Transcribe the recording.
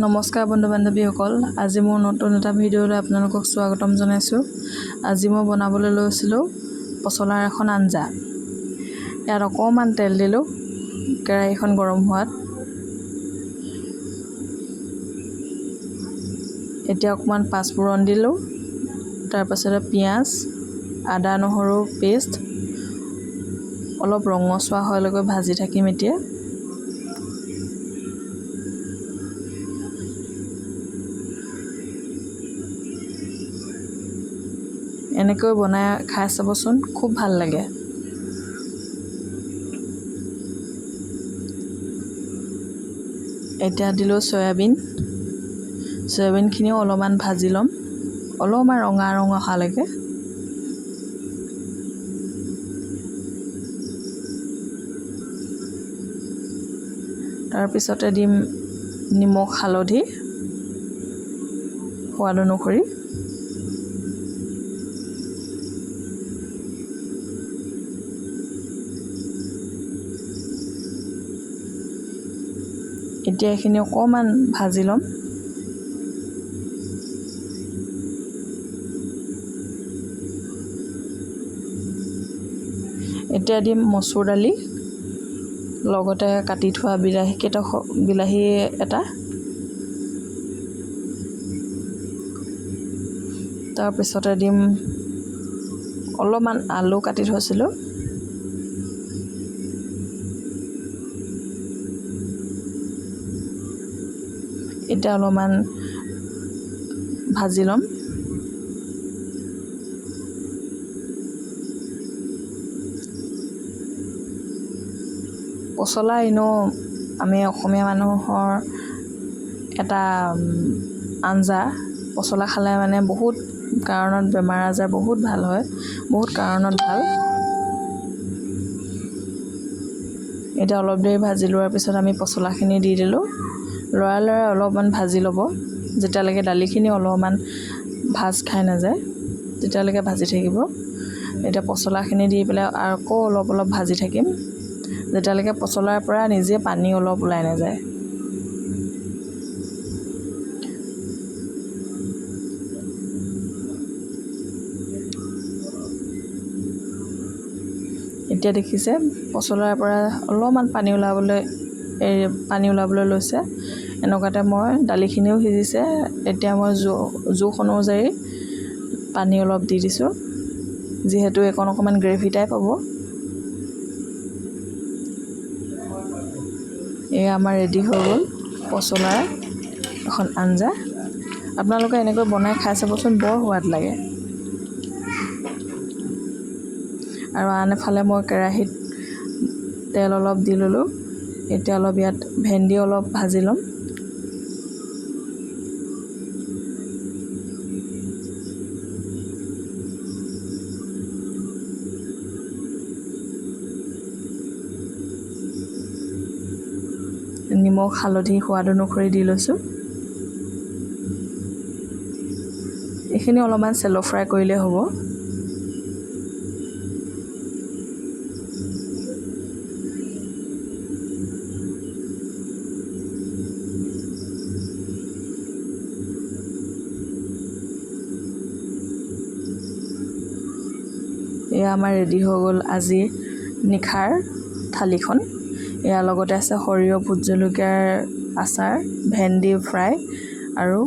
নমস্কাৰ বন্ধু বান্ধৱীসকল, আজি মোৰ নতুন এটা ভিডিঅ'লৈ আপোনালোকক স্বাগতম জনাইছোঁ। আজি মই বনাবলৈ লৈছিলোঁ পচলাৰ এখন আঞ্জা। ইয়াত অকণমান তেল দিলোঁ কেৰাহীখন গৰম হোৱাত। এতিয়া অকণমান পাঁচফোৰণ দিলোঁ, তাৰপাছতে পিঁয়াজ, আদা নহৰু পেষ্ট অলপ ৰঙচুৱা হোৱালৈকে ভাজি থাকিম। এতিয়া এনেকৈ বনাই খাই চাবচোন, খুব ভাল লাগে। এতিয়া দিলোঁ চয়াবিনখিনিও অলপমান ভাজি ল'ম, অলপমান ৰঙা অহালৈকে। তাৰপিছতে দিম নিমখ হালধি সোৱাদ অনুসৰি। এতিয়া এইখিনি অকণমান ভাজি ল'ম। এতিয়া দিম মচুৰ দালি, লগতে কাটি থোৱা বিলাহী এটা, তাৰপিছতে দিম অলপমান আলু কাটি থৈছিলোঁ, এতিয়া অলপমান ভাজি ল'ম। পচলা এনেও আমি অসমীয়া মানুহৰ এটা আঞ্জা। পচলা খালে মানে বহুত কাৰণত বেমাৰ আজাৰ বহুত ভাল হয়, বহুত কাৰণত ভাল। এতিয়া অলপ দেৰি ভাজি লোৱাৰ পিছত আমি পচলাখিনি দি দিলোঁ। লৰাই অলপমান ভাজি ল'ব, যেতিয়ালৈকে দালিখিনি অলপমান ভাজ খাই নাযায় তেতিয়ালৈকে ভাজি থাকিব। এতিয়া পচলাখিনি দি পেলাই আকৌ অলপ ভাজি থাকিম, যেতিয়ালৈকে পচলাৰ পৰা নিজে পানী অলপ ওলাই নাযায়। এতিয়া দেখিছে পচলাৰ পৰা অলপমান পানী ওলাবলৈ লৈছে। এনেকুৱাতে মই দালিখিনিও সিজিছে। এতিয়া মই জোখ অনুযায়ী পানী অলপ দি দিছোঁ, যিহেতু এইকণ অকণমান গ্ৰেভি টাইপ হ'ব। এয়া আমাৰ ৰেডি হৈ গ'ল পচলাৰ এখন আঞ্জা। আপোনালোকে এনেকৈ বনাই খাই চাবচোন, বৰ সোৱাদ লাগে। আৰু আন এফালে মই কেৰাহীত তেল অলপ দি ল'লোঁ। এতিয়া অলপ ইয়াত ভেন্দি অলপ ভাজি ল'ম। নিমখ হালধি সোৱাদ অনুসৰি দি লৈছোঁ। এইখিনি অলপমান চেল' ফ্ৰাই কৰিলেই হ'ব। এয়া আমাৰ ৰেডি হৈ গ'ল আজিৰ নিশাৰ থালিখন। ইয়াৰ লগতে আছে সৰিয়হ ভোট জলকীয়াৰ আচাৰ, ভেন্দি ফ্ৰাই আৰু